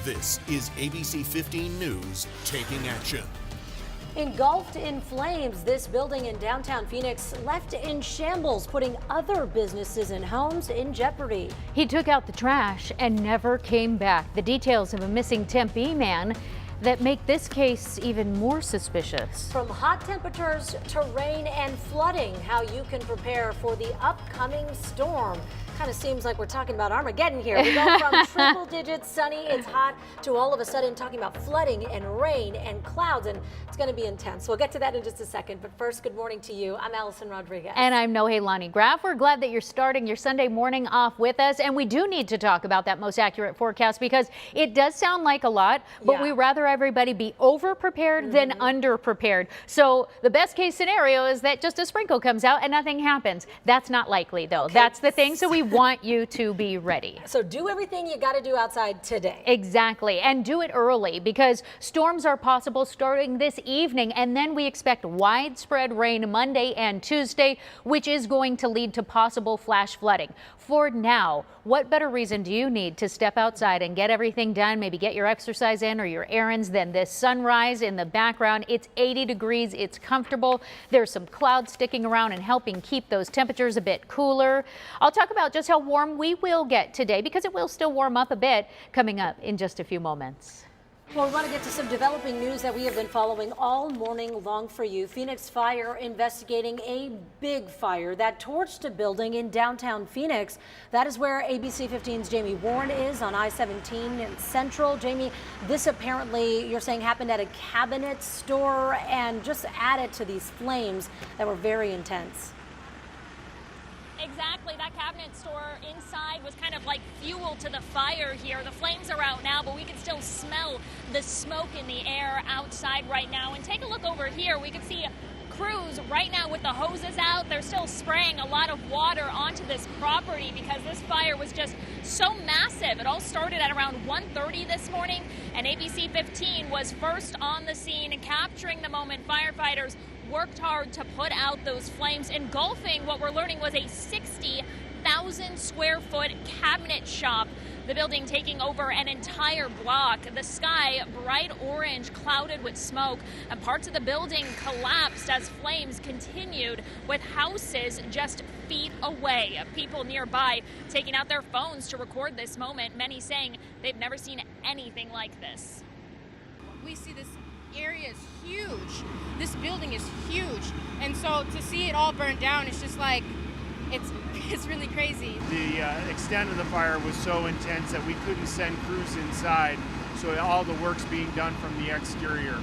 This is ABC 15 News Taking Action. Engulfed in flames, this building in downtown Phoenix left in shambles, putting other businesses and homes in jeopardy. He took out the trash and never came back. The details of a missing Tempe man that make this case even more suspicious. From hot temperatures to rain and flooding, how you can prepare for the upcoming storm. Kind of seems like we're talking about Armageddon here. We go from triple digits, sunny, it's hot, to all of a sudden talking about flooding and rain and clouds, and it's going to be intense. We'll get to that in just a second, but first, good morning to you. I'm Allison Rodriguez. And I'm Nohelani Graff. We're glad that you're starting your Sunday morning off with us, and we do need to talk about that most accurate forecast because it does sound like a lot, but we rather everybody be over-prepared than under-prepared. So the best case scenario is that just a sprinkle comes out and nothing happens. That's not likely, though. Okay. That's the thing, so we want you to be ready. So do everything you got to do outside today. Exactly, and do it early because storms are possible starting this evening, and then we expect widespread rain Monday and Tuesday, which is going to lead to possible flash flooding. For now, what better reason do you need to step outside and get everything done, maybe get your exercise in or your errands, than this sunrise in the background? It's 80 degrees, it's comfortable. There's some clouds sticking around and helping keep those temperatures a bit cooler. I'll talk about just how warm we will get today because it will still warm up a bit coming up in just a few moments. Well, we want to get to some developing news that we have been following all morning long for you. Phoenix Fire investigating a big fire that torched a building in downtown Phoenix. That is where ABC 15's Jamie Warren is on I-17 in Central. Jamie, this apparently, you're saying, happened at a cabinet store and just added to these flames that were very intense. Exactly. That cabinet store inside was kind of like fuel to the fire here. The flames are out now, but we can still smell the smoke in the air outside right now. And take a look over here. We can see crews right now with the hoses out. They're still spraying a lot of water onto this property because this fire was just so massive. It all started at around 1:30 this morning, and ABC 15 was first on the scene, capturing the moment. Firefighters worked hard to put out those flames. Engulfing, what we're learning, was a 60,000 square foot cabinet shop. The building taking over an entire block. The sky bright orange, clouded with smoke, and parts of the building collapsed as flames continued, with houses just feet away. People nearby taking out their phones to record this moment, many saying they've never seen anything like this. We see this area is huge. This building is huge, and so to see it all burn down, it's just like it's really crazy. The extent of the fire was so intense that we couldn't send crews inside, so all the work's being done from the exterior.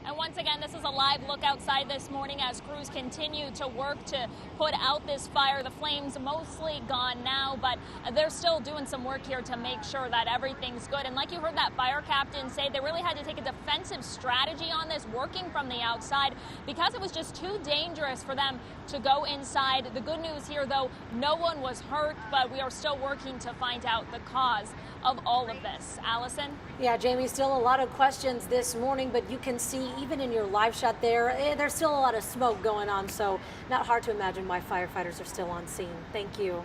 And once again, this is a live look outside this morning as crews continue to work to put out this fire. The flames mostly gone now, but they're still doing some work here to make sure that everything's good. And like you heard that fire captain say, they really had to take a defensive strategy on this, working from the outside, because it was just too dangerous for them to go inside. The good news here, though, no one was hurt, but we are still working to find out the cause of all of this. Allison? Yeah, Jamie, still a lot of questions this morning, but you can see even in your live shot there's still a lot of smoke going on, so not hard to imagine why firefighters are still on scene. Thank you.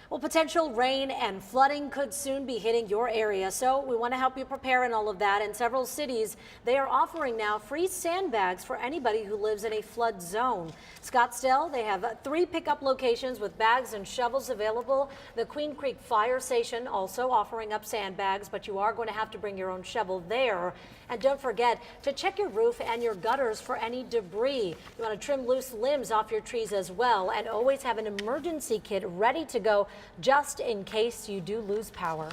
Well, potential rain and flooding could soon be hitting your area, so we want to help you prepare in all of that. In several cities, they are offering now free sandbags for anybody who lives in a flood zone. Scottsdale, they have 3 pickup locations with bags and shovels available. The Queen Creek Fire Station also offering up sandbags, but you are going to have to bring your own shovel there. And don't forget to check your roof and your gutters for any debris. You want to trim loose limbs off your trees as well, and always have an emergency kit ready to go just in case you do lose power.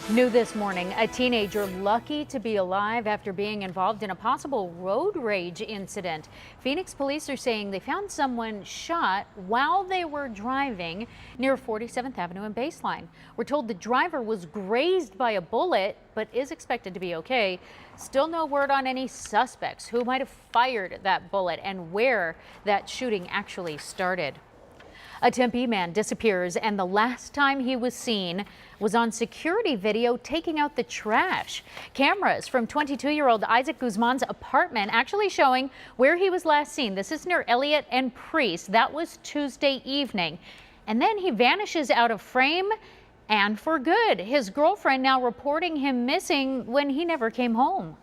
New this morning, a teenager lucky to be alive after being involved in a possible road rage incident. Phoenix police are saying they found someone shot while they were driving near 47th Avenue and Baseline. We're told the driver was grazed by a bullet, but is expected to be okay. Still no word on any suspects who might have fired that bullet and where that shooting actually started. A Tempe man disappears, and the last time he was seen was on security video taking out the trash. Cameras from 22-year-old Isaac Guzman's apartment actually showing where he was last seen. This is near Elliott and Priest. That was Tuesday evening. And then he vanishes out of frame and for good. His girlfriend now reporting him missing when he never came home.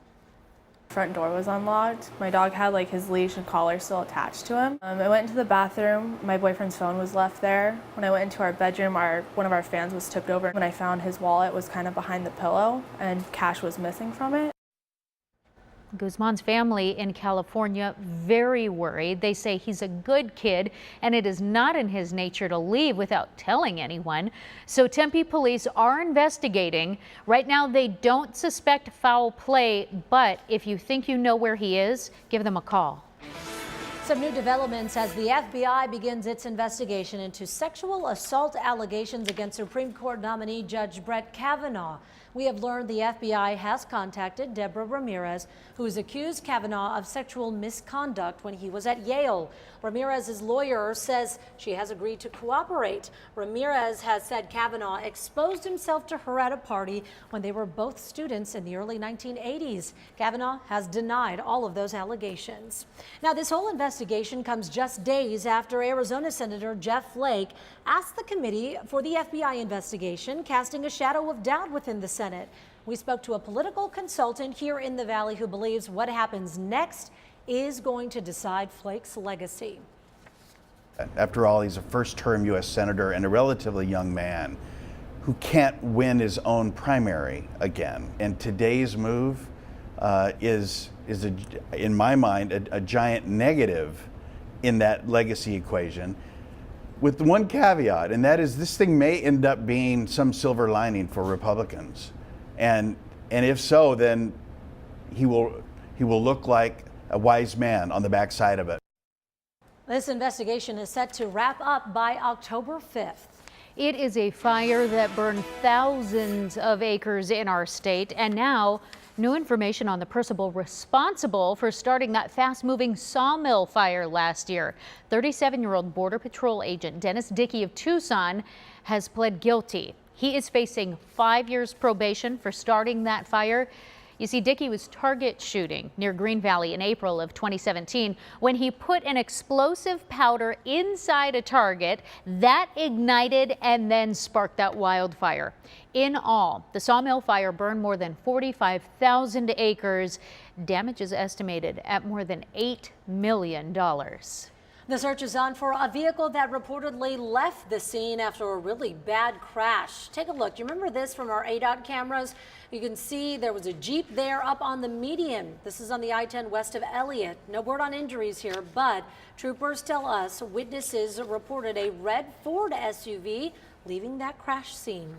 Front door was unlocked. My dog had like his leash and collar still attached to him. I went into the bathroom. My boyfriend's phone was left there. When I went into our bedroom, one of our fans was tipped over. When I found his wallet was kind of behind the pillow and cash was missing from it. Guzman's family in California very worried. They say he's a good kid and it is not in his nature to leave without telling anyone. So Tempe police are investigating. Right now they don't suspect foul play, but if you think you know where he is, give them a call. Some new developments as the FBI begins its investigation into sexual assault allegations against Supreme Court nominee Judge Brett Kavanaugh. We have learned the FBI has contacted Deborah Ramirez, who has accused Kavanaugh of sexual misconduct when he was at Yale. Ramirez's lawyer says she has agreed to cooperate. Ramirez has said Kavanaugh exposed himself to her at a party when they were both students in the early 1980s. Kavanaugh has denied all of those allegations. Now, this whole investigation comes just days after Arizona Senator Jeff Flake asked the committee for the FBI investigation, casting a shadow of doubt within the Senate. We spoke to a political consultant here in the Valley who believes what happens next is going to decide Flake's legacy. After all, he's a first-term U.S. Senator and a relatively young man who can't win his own primary again. And today's move is in my mind, a giant negative in that legacy equation, with one caveat, and that is this thing may end up being some silver lining for Republicans. And if so, then he will look like a wise man on the backside of it. This investigation is set to wrap up by October 5th. It is a fire that burned thousands of acres in our state, and now new information on the person responsible for starting that fast-moving sawmill fire last year. 37-year-old Border Patrol agent Dennis Dickey of Tucson has pled guilty. He is facing 5 years probation for starting that fire. You see, Dickey was target shooting near Green Valley in April of 2017 when he put an explosive powder inside a target that ignited and then sparked that wildfire. In all, the sawmill fire burned more than 45,000 acres. Damage is estimated at more than $8 million. The search is on for a vehicle that reportedly left the scene after a really bad crash. Take a look. Do you remember this from our ADOT cameras? You can see there was a Jeep there up on the median. This is on the I-10 west of Elliott. No word on injuries here, but troopers tell us witnesses reported a red Ford SUV leaving that crash scene.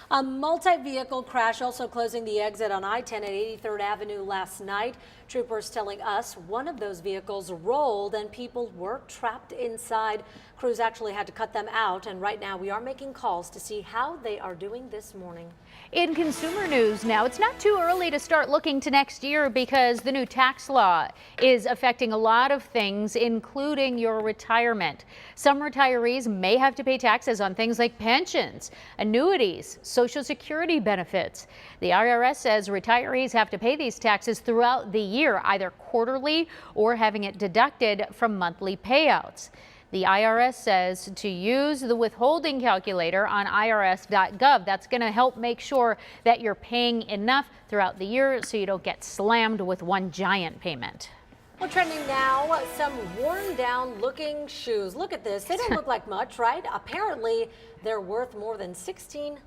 A multi-vehicle crash also closing the exit on I-10 at 83rd Avenue last night. Troopers telling us one of those vehicles rolled and people were trapped inside. Crews actually had to cut them out, and right now we are making calls to see how they are doing this morning. In consumer news now, it's not too early to start looking to next year because the new tax law is affecting a lot of things, including your retirement. Some retirees may have to pay taxes on things like pensions, annuities, Social Security benefits. The IRS says retirees have to pay these taxes throughout the year, either quarterly or having it deducted from monthly payouts. The IRS says to use the withholding calculator on irs.gov. That's going to help make sure that you're paying enough throughout the year so you don't get slammed with one giant payment. Well, trending now, some worn down looking shoes. Look at this. They don't look like much, right? Apparently, they're worth more than $1,600.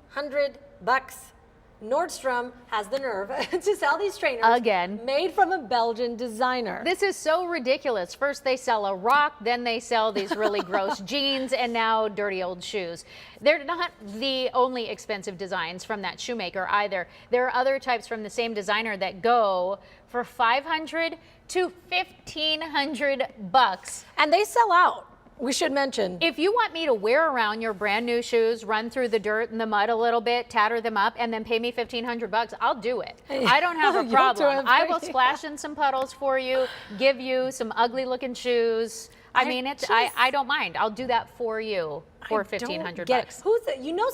Nordstrom has the nerve to sell these trainers again, made from a Belgian designer. This is so ridiculous. First they sell a rock, then they sell these really gross jeans, and now dirty old shoes. They're not the only expensive designs from that shoemaker either. There are other types from the same designer that go for $500 to $1,500. And they sell out. We should mention. If you want me to wear around your brand new shoes, run through the dirt and the mud a little bit, tatter them up, and then pay me $1,500, I'll do it. I don't have a problem. I will splash in some puddles for you, give you some ugly looking shoes. I mean, I don't mind. I'll do that for you. or I don't $1,500 get it. bucks.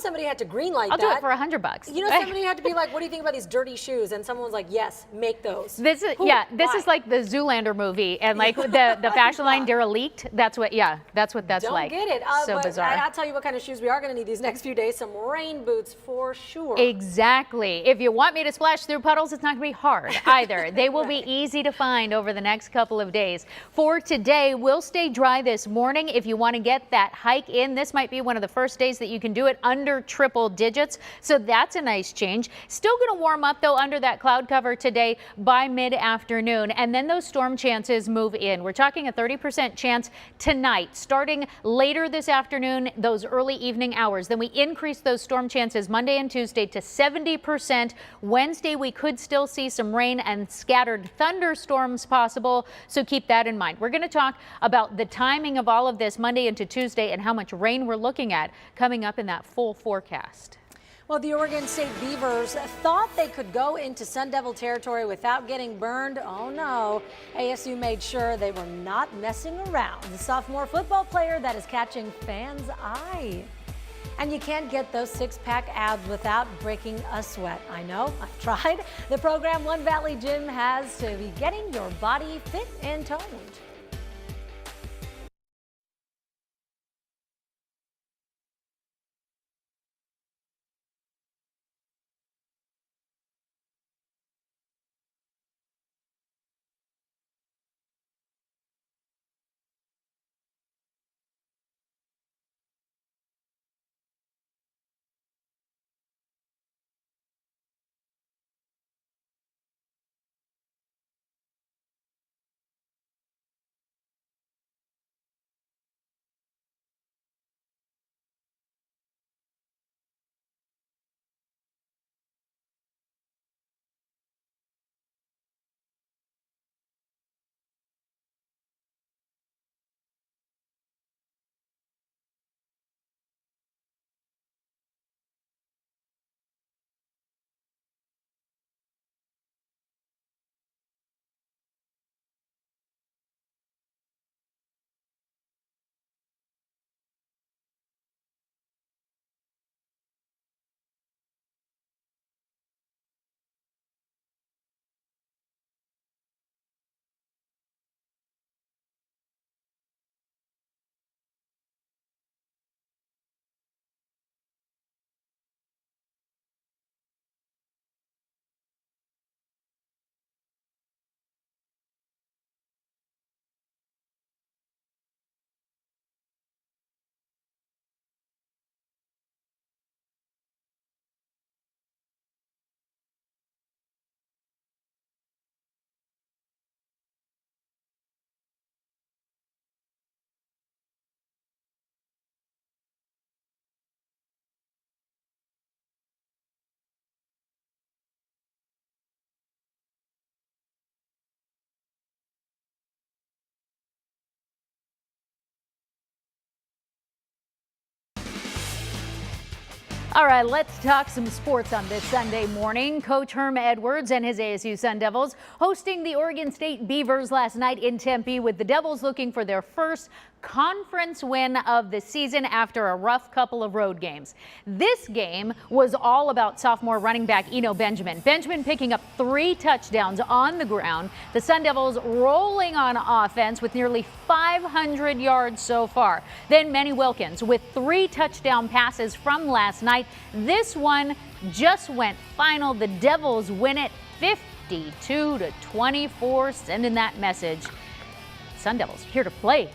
Somebody had to greenlight I'll that. do it for $100. Somebody had to be like, what do you think about these dirty shoes? And someone was like, yes, make those. This is Why? is like the Zoolander movie, and like the fashion line derelict. That's what that's Don't like. get it. So but bizarre. I'll tell you what kind of shoes we are going to need these next few days. Some rain boots for sure. Exactly. If you want me to splash through puddles, it's not going to be hard either. They will be easy to find over the next couple of days. For today, we'll stay dry this morning. If you want to get that hike in, this might be one of the first days that you can do it under triple digits. So that's a nice change. Still going to warm up though under that cloud cover today by mid-afternoon, and then those storm chances move in. We're talking a 30% chance tonight, starting later this afternoon, those early evening hours. Then we increase those storm chances Monday and Tuesday to 70%. Wednesday, we could still see some rain and scattered thunderstorms possible, so keep that in mind. We're going to talk about the timing of all of this Monday into Tuesday and how much rain we're looking at coming up in that full forecast. Well, the Oregon State Beavers thought they could go into Sun Devil territory without getting burned. Oh no, ASU made sure they were not messing around. The sophomore football player that is catching fans' eye. And you can't get those six-pack abs without breaking a sweat. I know, I've tried. The program One Valley Gym has to be getting your body fit and toned. All right, let's talk some sports on this Sunday morning. Coach Herm Edwards and his ASU Sun Devils hosting the Oregon State Beavers last night in Tempe, with the Devils looking for their first conference win of the season after a rough couple of road games. This game was all about sophomore running back Eno Benjamin. Benjamin picking up 3 touchdowns on the ground. The Sun Devils rolling on offense with nearly 500 yards so far. Then Manny Wilkins with 3 touchdown passes from last night. This one just went final. The Devils win it 52-24, sending that message. Sun Devils here to play.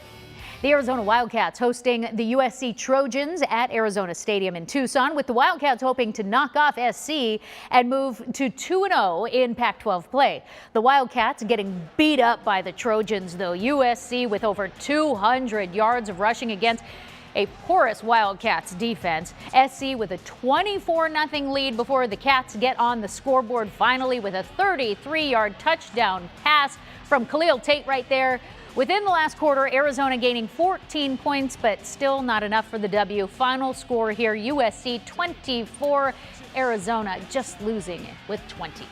The Arizona Wildcats hosting the USC Trojans at Arizona Stadium in Tucson, with the Wildcats hoping to knock off SC and move to 2-0 in Pac-12 play. The Wildcats getting beat up by the Trojans, though. USC with over 200 yards of rushing against a porous Wildcats defense. SC with a 24-0 lead before the Cats get on the scoreboard finally with a 33-yard touchdown pass from Khalil Tate right there. Within the last quarter, Arizona gaining 14 points, but still not enough for the W. Final score here, USC 24, Arizona just losing it with 20.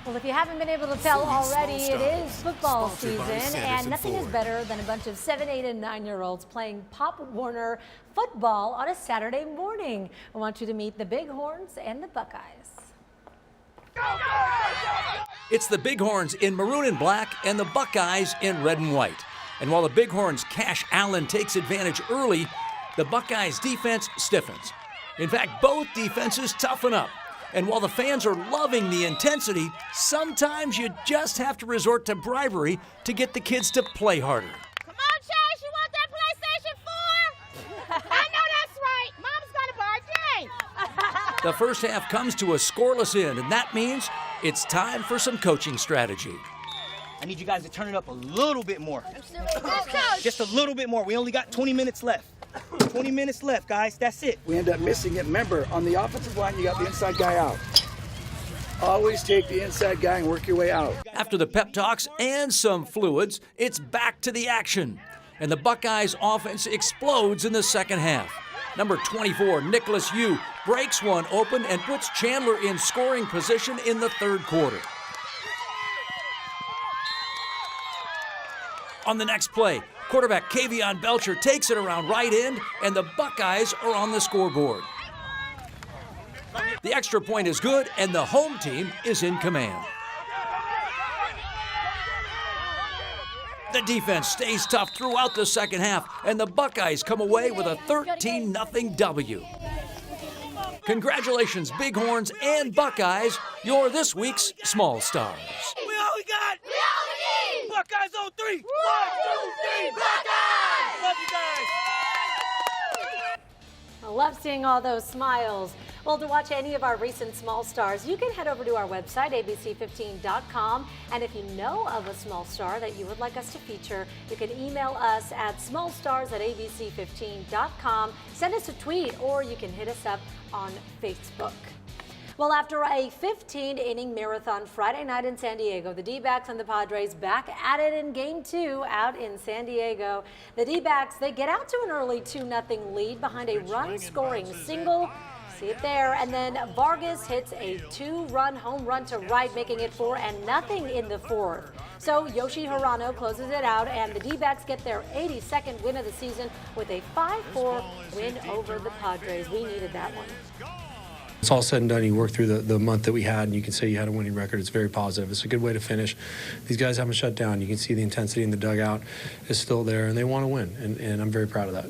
Well, if you haven't been able to tell already, it is football Sponsored by season, and Sanderson nothing is Ford. better than a bunch of 7, 8, and 9-year-olds playing Pop Warner football on a Saturday morning. I want you to meet the Bighorns and the Buckeyes. It's the Bighorns in maroon and black and the Buckeyes in red and white. And while the Bighorns' Cash Allen takes advantage early, the Buckeyes' defense stiffens. In fact, both defenses toughen up. And while the fans are loving the intensity, sometimes you just have to resort to bribery to get the kids to play harder. Come on, Chase, you want that PlayStation 4? I know that's right. Mom's got to buy a game. The first half comes to a scoreless end, and that means it's time for some coaching strategy. I need you guys to turn it up a little bit more. Coach. Just a little bit more. We only got 20 minutes left. 20 minutes left, guys. That's it. We end up missing it. Remember, on the offensive line, you got the inside guy out. Always take the inside guy and work your way out. After the pep talks and some fluids, it's back to the action. And the Buckeyes offense explodes in the second half. Number 24, Nicholas Yu, breaks one open and puts Chandler in scoring position in the third quarter. On the next play, quarterback Kavion Belcher takes it around right end, and the Buckeyes are on the scoreboard. The extra point is good, and the home team is in command. The defense stays tough throughout the second half, and the Buckeyes come away with a 13-0 W. Congratulations, Bighorns and Buckeyes. You're this week's Small Stars. We all we got. We all we need. Buckeyes on 3. 1, 2, 3, Buckeyes! Love you guys. I love seeing all those smiles. Well, to watch any of our recent Small Stars, you can head over to our website, abc15.com. And if you know of a small star that you would like us to feature, you can email us at smallstars@abc15.com. Send us a tweet, or you can hit us up on Facebook. Well, after a 15-inning marathon Friday night in San Diego, the D-backs and the Padres back at it in Game 2 out in San Diego. The D-backs, they get out to an early 2-0 lead behind a run-scoring single. See it there. And then Vargas hits a 2-run home run to right, making it 4-0 in the fourth. So Yoshi Hirano closes it out, and the D-backs get their 82nd win of the season with a 5-4 win over the Padres. We needed that one. It's all said and done. You work through the month that we had, and you can say you had a winning record. It's very positive. It's a good way to finish. These guys haven't shut down. You can see the intensity in the dugout is still there, and they want to win, and I'm very proud of that.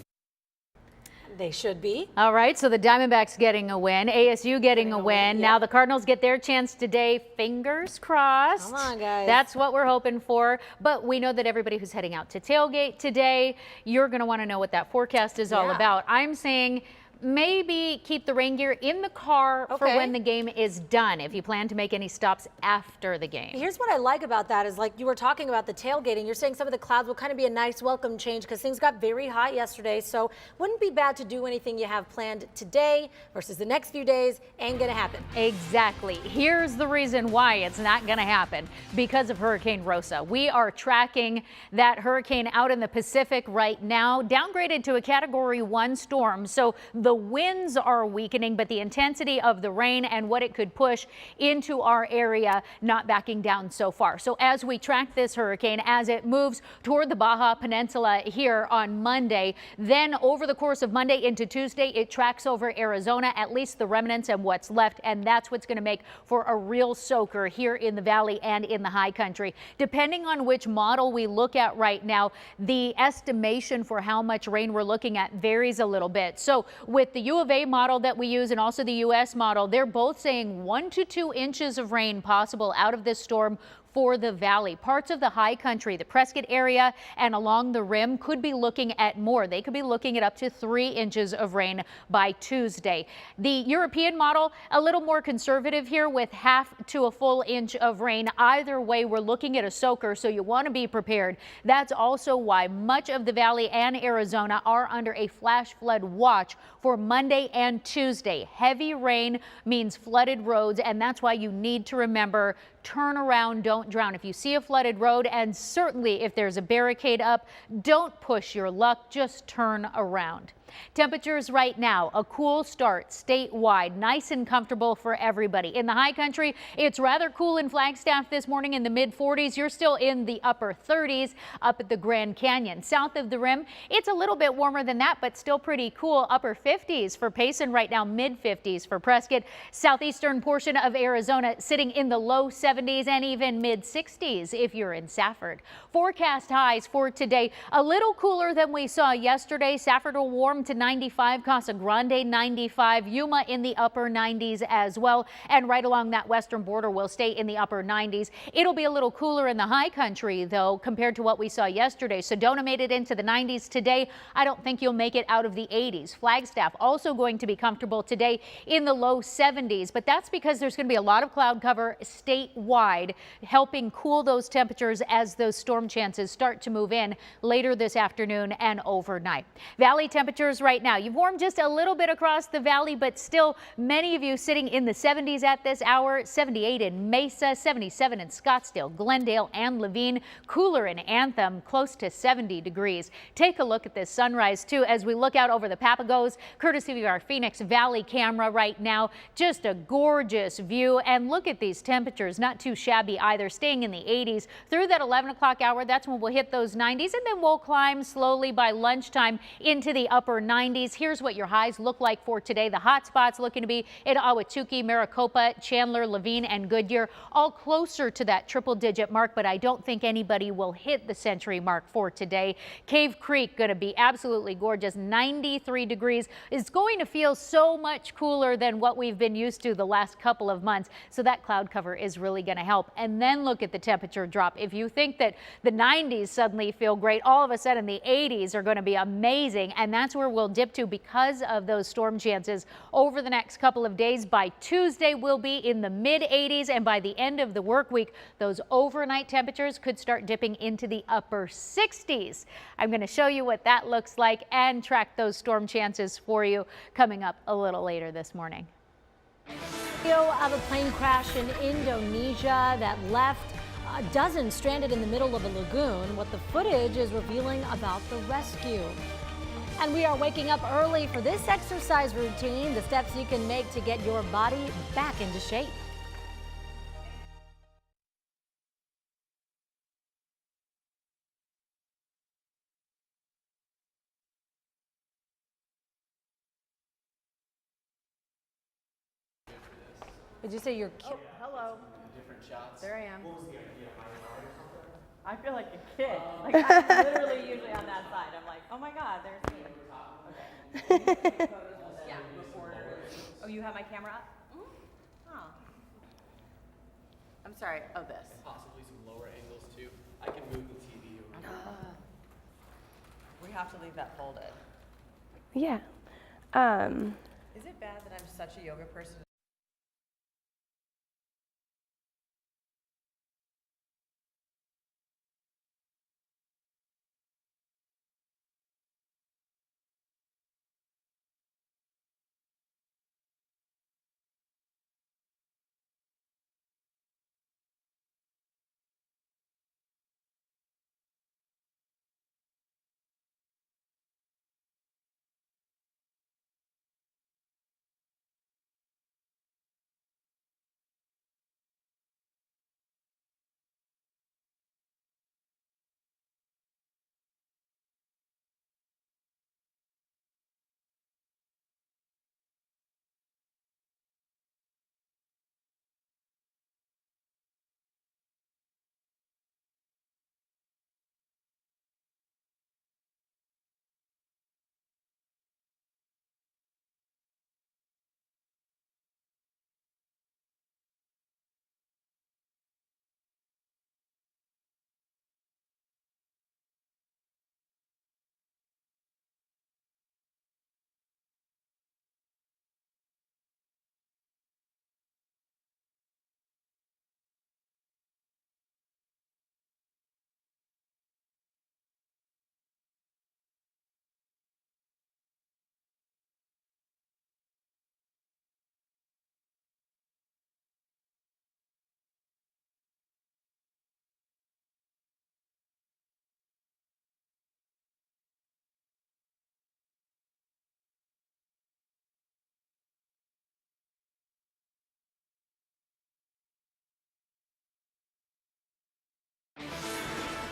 They should be. All right, so the Diamondbacks getting a win, ASU getting a win. Yeah. Now the Cardinals get their chance today. Fingers crossed. Come on, guys. That's what we're hoping for. But we know that everybody who's heading out to tailgate today, you're going to want to know what that forecast is all about. I'm saying maybe keep the rain gear in the car for when the game is done, if you plan to make any stops after the game. Here's what I like about that is, like you were talking about the tailgating, you're saying some of the clouds will kind of be a nice welcome change because things got very hot yesterday. So wouldn't be bad to do anything you have planned today versus the next few days. Ain't gonna happen. Exactly. Here's the reason why it's not going to happen: because of Hurricane Rosa. We are tracking that hurricane out in the Pacific right now, downgraded to a Category 1 storm. So the winds are weakening, but the intensity of the rain and what it could push into our area not backing down so far. So as we track this hurricane, as it moves toward the Baja Peninsula here on Monday, then over the course of Monday into Tuesday, it tracks over Arizona, at least the remnants and what's left, and that's what's going to make for a real soaker here in the valley and in the high country. Depending on which model we look at right now, the estimation for how much rain we're looking at varies a little bit. So with the U of A model that we use and also the U.S. model, they're both saying 1 to 2 inches of rain possible out of this storm for the valley. Parts of the high country, the Prescott area and along the rim, could be looking at more. They could be looking at up to 3 inches of rain by Tuesday. The European model, a little more conservative here with half to a full inch of rain. Either way, we're looking at a soaker, so you want to be prepared. That's also why much of the valley and Arizona are under a flash flood watch for Monday and Tuesday. Heavy rain means flooded roads, and that's why you need to remember: turn around, don't drown. If you see a flooded road, and certainly if there's a barricade up, don't push your luck, just turn around. Temperatures right now, a cool start statewide, nice and comfortable for everybody. In the high country, it's rather cool in Flagstaff this morning in the mid 40s. You're still in the upper 30s up at the Grand Canyon. South of the rim, it's a little bit warmer than that, but still pretty cool. Upper 50s for Payson right now, mid 50s for Prescott. Southeastern portion of Arizona sitting in the low 70s and even mid 60s if you're in Safford. Forecast highs for today, a little cooler than we saw yesterday. Safford will warm to 95, Casa Grande 95, Yuma in the upper 90s as well. And right along that western border will stay in the upper 90s. It'll be a little cooler in the high country though compared to what we saw yesterday. Sedona made it into the 90s today. I don't think you'll make it out of the 80s. Flagstaff also going to be comfortable today in the low 70s, but that's because there's going to be a lot of cloud cover statewide, helping cool those temperatures as those storm chances start to move in later this afternoon and overnight. Valley temperatures right now, you've warmed just a little bit across the valley, but still many of you sitting in the 70s at this hour. 78 in Mesa, 77 in Scottsdale, Glendale and Levine, cooler in Anthem, close to 70 degrees. Take a look at this sunrise too as we look out over the Papagos, courtesy of our Phoenix Valley camera right now. Just a gorgeous view, and look at these temperatures, not too shabby either, staying in the 80s through that 11 o'clock hour. That's when we'll hit those 90s, and then we'll climb slowly by lunchtime into the upper 90s. Here's what your highs look like for today. The hot spots looking to be in Ahwatukee, Maricopa, Chandler, Levine and Goodyear, all closer to that triple-digit mark, but I don't think anybody will hit the century mark for today. Cave Creek going to be absolutely gorgeous, 93 degrees. It's going to feel so much cooler than what we've been used to the last couple of months, so that cloud cover is really going to help. And then look at the temperature drop. If you think that the 90s suddenly feel great, all of a sudden the 80s are going to be amazing, and that's where we'll dip to because of those storm chances over the next couple of days. By Tuesday, we'll be in the mid 80s, and by the end of the work week, those overnight temperatures could start dipping into the upper 60s. I'm going to show you what that looks like and track those storm chances for you coming up a little later this morning. Video of a plane crash in Indonesia that left a dozen stranded in the middle of a lagoon. What the footage is revealing about the rescue. And we are waking up early for this exercise routine, the steps you can make to get your body back into shape. Did you say you're Hello. Different shots. There I am. What was the idea? I feel like a kid. Like I'm literally usually on that side. I'm like, oh my God, there's me. Okay. Yeah. Oh, you have my camera up? Mm-hmm. Oh. I'm sorry. Oh, this. And possibly some lower angles too. I can move the TV around. We have to leave that folded. Yeah. Is it bad that I'm such a yoga person?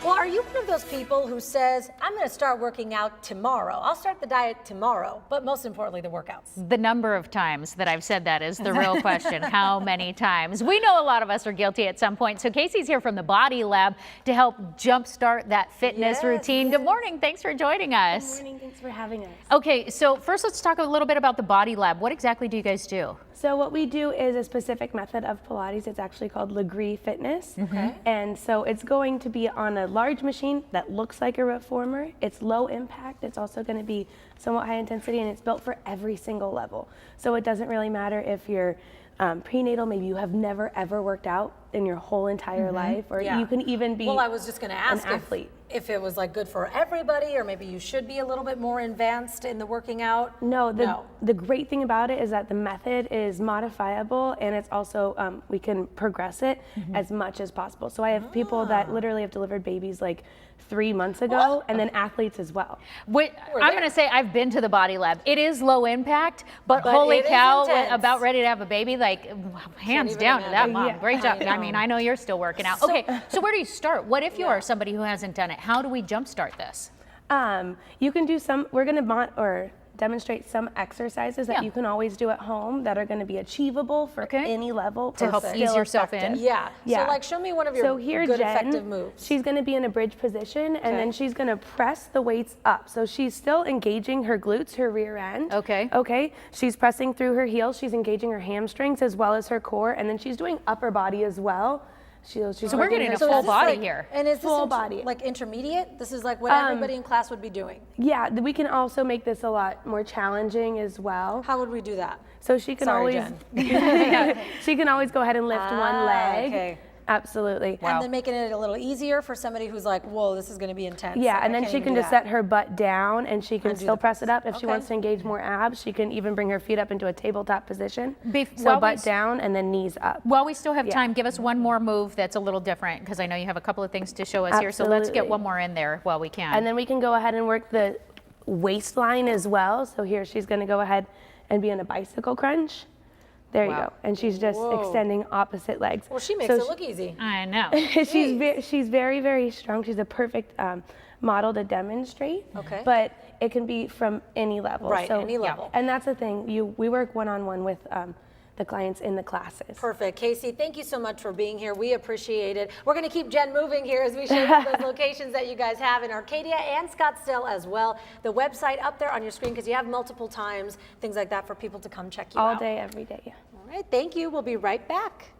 Well, are you one of those people who says, I'm going to start working out tomorrow? I'll start the diet tomorrow, but most importantly, the workouts. The number of times that I've said that is the real question. How many times? We know a lot of us are guilty at some point. So Casey's here from the Body Lab to help jumpstart that fitness routine. Good morning. Thanks for joining us. Good morning. Thanks for having us. Okay, so first let's talk a little bit about the Body Lab. What exactly do you guys do? So what we do is a specific method of Pilates. It's actually called Legree Fitness. Okay. And so it's going to be on a large machine that looks like a reformer. It's low impact. It's also going to be somewhat high intensity, and it's built for every single level. So it doesn't really matter if you're prenatal, maybe you have never ever worked out in your whole entire life, or you can even be Well, I was just going to ask an athlete. if it was like good for everybody, or maybe you should be a little bit more advanced in the working out. No, the great thing about it is that the method is modifiable, and it's also, we can progress it as much as possible. So I have people that literally have delivered babies like 3 months ago, and then athletes as well. I'm going to say I've been to the Body Lab. It is low impact, but holy it is cow, intense. about ready to have a baby, like hands even down to that imagine. mom. Yeah. Great job. I I mean, I know you're still working out. Okay, so where do you start? What if you are somebody who hasn't done it? How do we jumpstart this? You can do some, we're going to demonstrate some exercises that you can always do at home that are going to be achievable for any level. To help ease yourself in? Yeah. Yeah. So like show me one of your So here, good Jen, effective moves. she's going to be in a bridge position, and then she's going to press the weights up. So she's still engaging her glutes, her rear end. Okay. Okay. She's pressing through her heels. She's engaging her hamstrings as well as her core, and then she's doing upper body as well. She's So we're getting a So is full this body like- here. And is this Full body. like intermediate? This is like what everybody in class would be doing. Yeah, we can also make this a lot more challenging as well. How would we do that? So she can Sorry, always Jen. she can always go ahead and lift one leg. Okay. Absolutely. And then making it a little easier for somebody who's like, whoa, this is going to be intense. Yeah, I and then can't she even can do just that. set her butt down, and she can And do still the press it up. If she Okay. wants to engage more abs, she can even bring her feet up into a tabletop position. while So we butt down and then knees up. While we still have Yeah. time, give us one more move that's a little different, because I know you have a couple of things to show us here. So let's get Absolutely. one more in there while we can. And then we can go ahead and work the waistline as well. So here she's going to go ahead and be in a bicycle crunch. There you go. And she's just extending opposite legs. Well, she makes So it look easy. I know. she's very, very strong. She's a perfect model to demonstrate. Okay. But it can be from any level. Right, any level. And that's the thing. We work one-on-one with the clients in the classes. Perfect. Casey, thank you so much for being here. We appreciate it. We're going to keep Jen moving here as we show you those locations that you guys have in Arcadia and Scottsdale as well. The website up there on your screen because you have multiple times, things like that for people to come check you out. All day, every day, yeah. All right. Thank you. We'll be right back.